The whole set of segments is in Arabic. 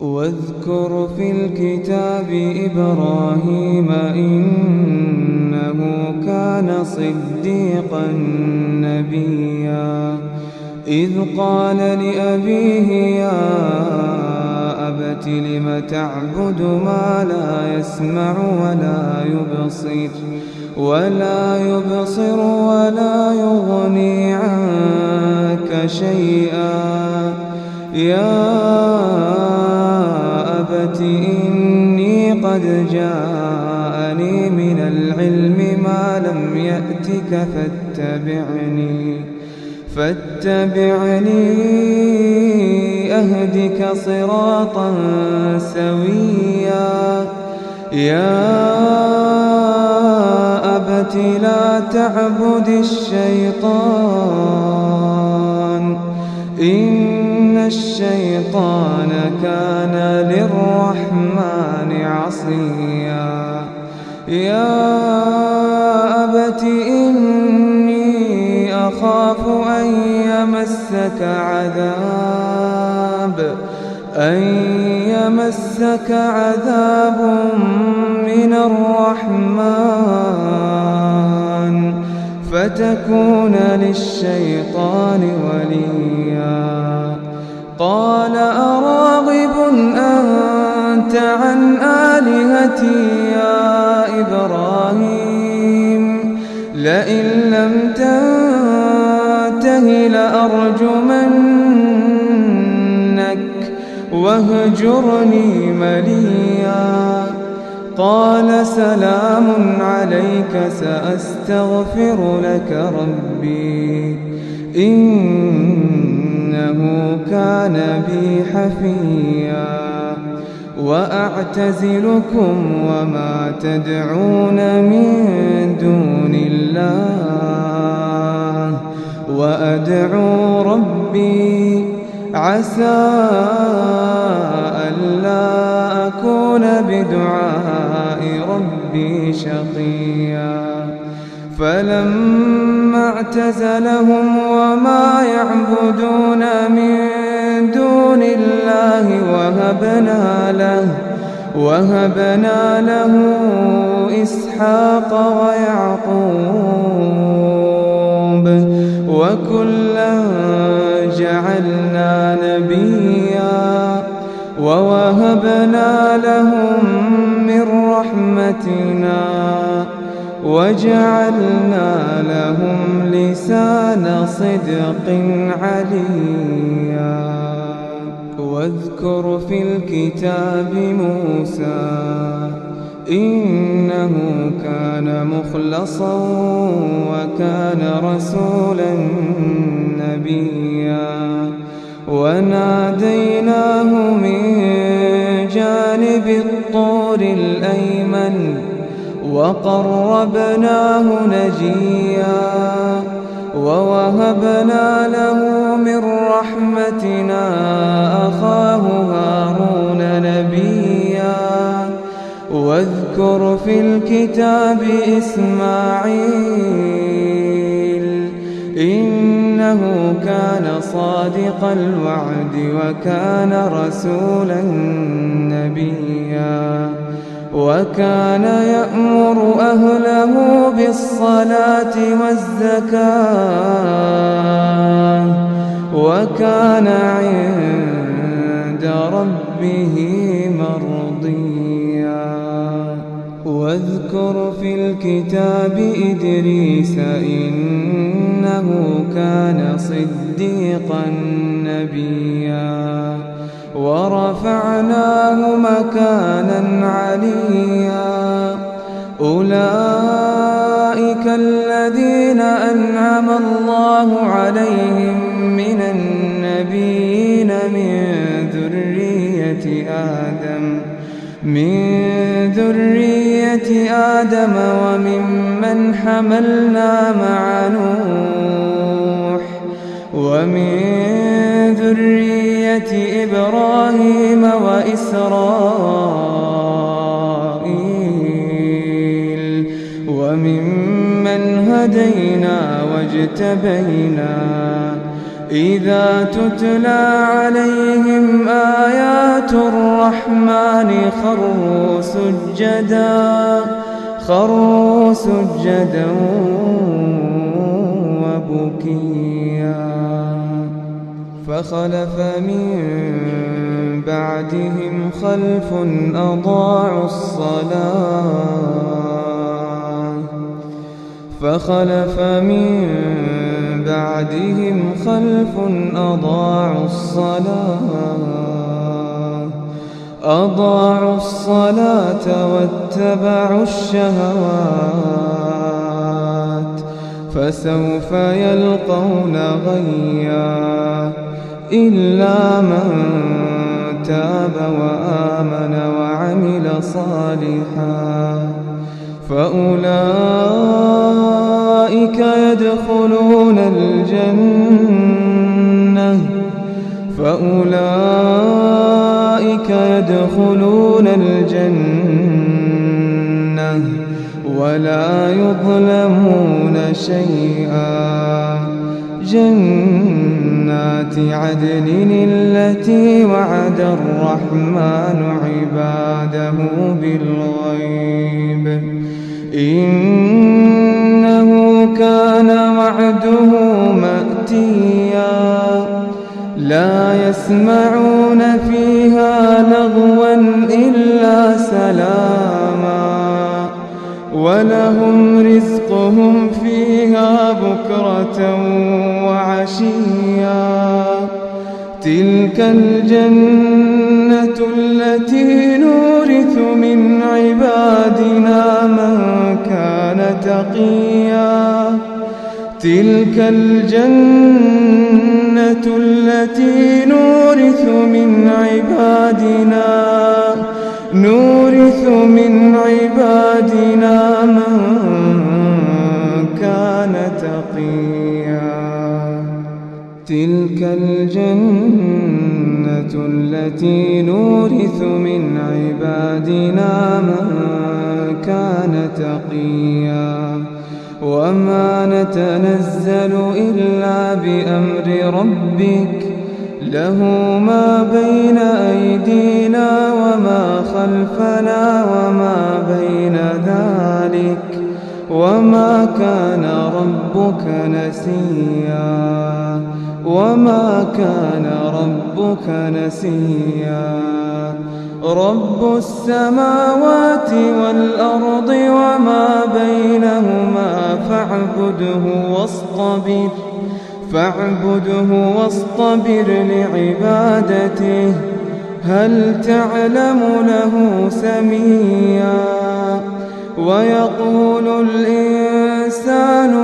واذكر في الكتاب إبراهيم إنه كان صديقا نبيا إذ قال لأبيه يا أبت لم تعبد ما لا يسمع ولا يبصر ولا يغني عنك شيئا يا أبت إني قد جاءني من العلم ما لم يأتك فاتبعني أهدك صراطا سويا يا أبت لا تعبد الشيطان إن الشيطان كان للرحمن عصيا يا أبت إني أخاف أن يمسك عذاب من الرحمن فتكون للشيطان وليا قال أراغب أنت عن آلهتي يا إبراهيم لئن لم تنته لأرجمنك واهجرني مليا قال سلام عليك سأستغفر لك ربي إنه كان بي حفيا وأعتزلكم وما تدعون من دون الله وأدعو ربي عسى ألا أكون بدعاء ربي شقيا فلما اعتزلهم وما يعبدون من دون الله وهبنا له إسحاق ويعقوب وكلا جعلنا نبيا ووهبنا لهم من رحمتنا وجعلنا لهم لسان صدق عليا واذكر في الكتاب موسى إنه كان مخلصا وكان رسولا نبيا وناديناه من جانب الطور الأيمن وقربناه نجيا ووهبنا له من رحمتنا أخاه هارون نبيا واذكر في الكتاب إسماعيل إنه كان صادق الوعد وكان رسولا نبيا وكان يأمر أهله بالصلاة والزكاة وكان عند ربه مرضيا واذكر في الكتاب إدريس إنه كان صديقا نبيا ورفعناه مكانا عليا أولئك الذين أنعم الله عليهم من النبيين من ذرية آدم وممن حملنا مع نوح ومن ذرية إبراهيم وإسرائيل وممن هدينا واجتبينا إذا تتلى عليهم آيات الرحمن خروا سجدا وبكيا فخلف من بعدهم خلف أضاعوا الصلاة واتبعوا الشهوات فسوف يلقون غيا إلا من تاب وآمن وعمل صالحا فأولئك يدخلون الجنة ولا يظلمون شيئا جنات عدن التي وعد الرحمن عباده بالغيب إنه كان وعده مأتيا لا يسمعون فيها لغوا إلا سلاما ولهم رزقهم فيها بكرة وعشيا تلك الجنة التي نورث من عبادنا من كان تقيا تلك الجنة التي نورث من عبادنا من كان تقيا تلك الجنة التي نورث من عبادنا من كان تقيا وما نتنزل إلا بأمر ربك له ما بين أيدينا وما خلفنا وما بين ذلك وما كان ربك نسيا رب السماوات والأرض وما بينهما فاعبده واصطبر لعبادته هل تعلم له سميا ويقول الإنسان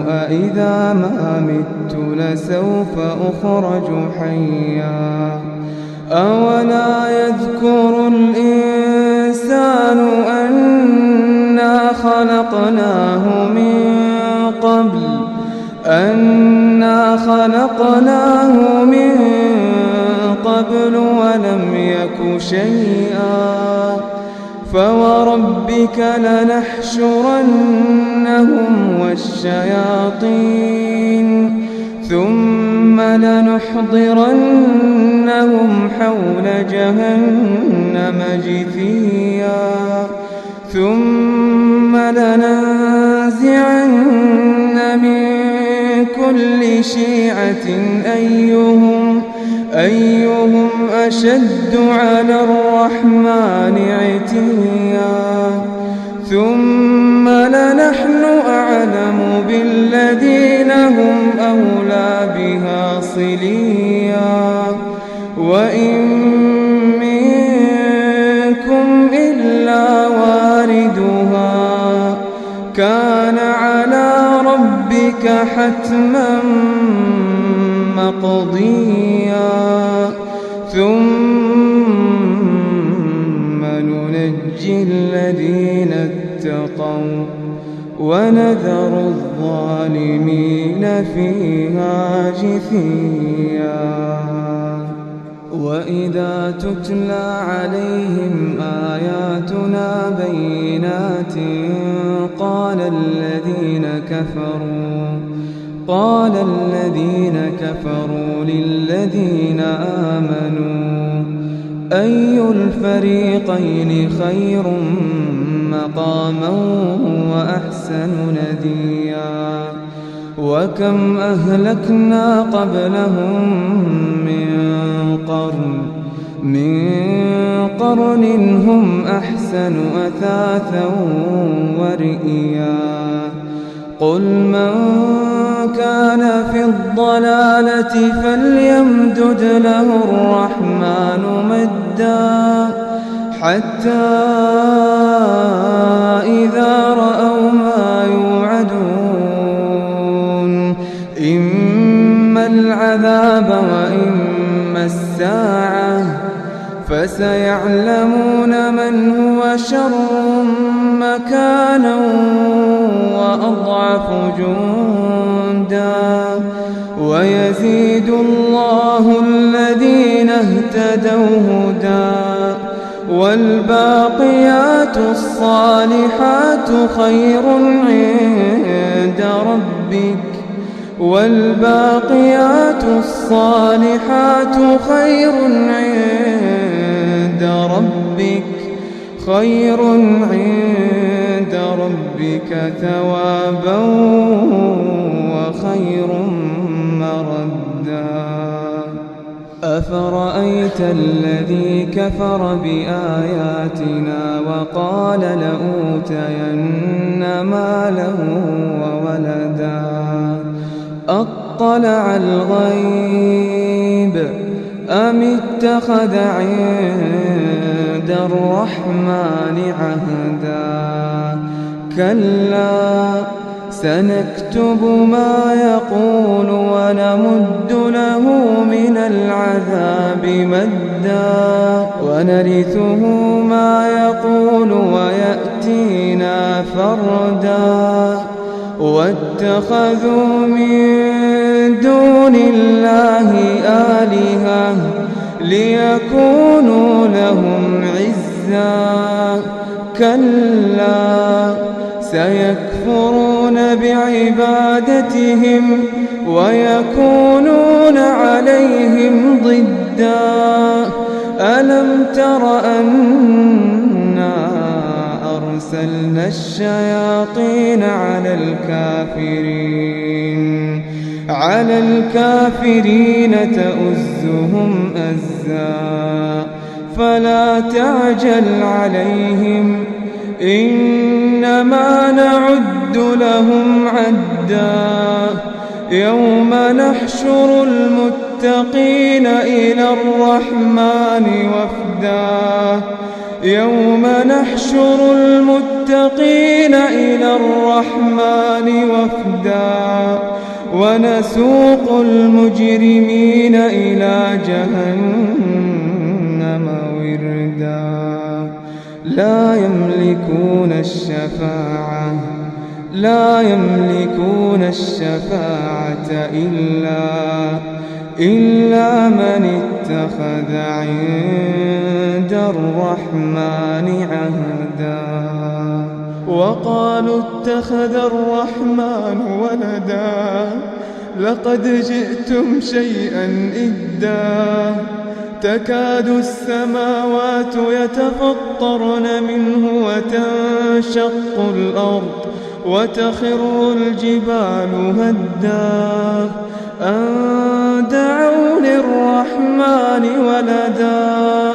أإذا ما مت لسوف أخرج حيا أولا يذكر الإنسان أنا خلقناه من قبل ولم يك شيئا فوربك لنحشرنهم والشياطين ثم لنحضرنهم حول جهنم جثيا ثم لننزعن من كل شيعة أيهم أشد على الرحمن عتيا ثم لنحن أعلم بالذين هم أولى بها صليا وإن منكم إلا واردها كان على ربك حتما مقضيا ثم ننجي الذين اتقوا ونذر الظالمين فيها جثيا وإذا تتلى عليهم آيات كفروا قال الذين كفروا للذين آمنوا أي الفريقين خير مقاما وأحسن نديا وكم أهلكنا قبلهم من قرن هم أحسن أثاثا ورئيا قل من كان في الضلالة فليمدد له الرحمن مدا حتى إذا رأوا ما يوعدون إما العذاب وإما الساعة فسيعلمون من هو شر مكانا وأضعف جندا ويزيد الله الذين اهتدوا هدى والباقيات الصالحات خير عند ربك ثوابا وخير مردا أفرأيت الذي كفر بآياتنا وقال لأوتين مالا وولدا أطلع الغيب أم اتخذ عند الرحمن عهدا كلا سنكتب ما يقول ونمد له من العذاب مدا ونرثه ما يقول ويأتينا فردا واتخذوا من دون الله آلهة ليكونوا لهم عزا كلا سيكفرون بعبادتهم ويكونون عليهم ضدا ألم تر أنا أرسلنا الشياطين على الكافرين تؤزهم أزا فلا تعجل عليهم إنما نعد لهم عدا يوم نحشر المتقين إلى الرحمن وفدا ونسوق المجرمين إلى جهنم وردا لا يملكون الشفاعة إلا من اتخذ عند الرحمن عهدا وقالوا اتخذ الرحمن ولدا لقد جئتم شيئا إدا تكاد السماوات يتفطرن منه وتنشق الأرض وتخر الجبال هدا أن دعوا للرحمن ولدا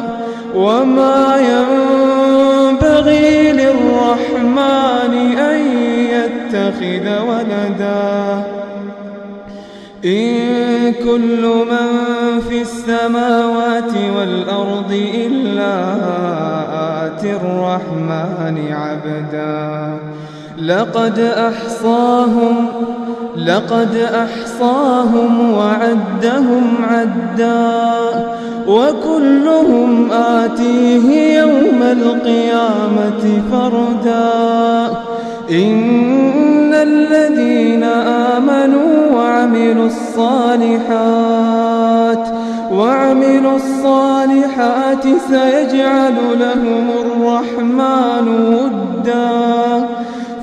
وما ينبغي للرحمن أن يتخذ ولدا إن كل من في السماوات والأرض إلا آتي الرحمن عبدا لقد أحصاهم وعدهم عدا وكلهم آتيه يوم القيامة فردا إن الذين آمنوا وعملوا الصالحات سيجعل لهم الرحمن ودا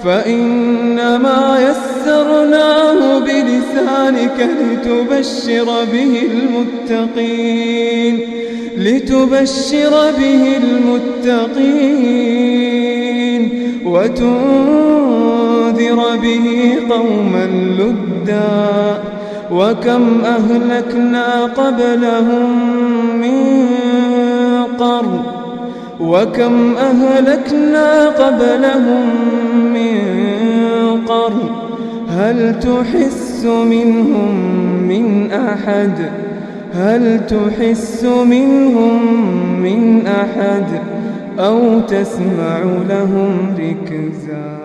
فإنما يسرناه لتبشر به المتقين وتنذر به قوما لدا. وكم أهلكنا قبلهم من قرن هل تحس منهم من أحد أو تسمع لهم ركزا.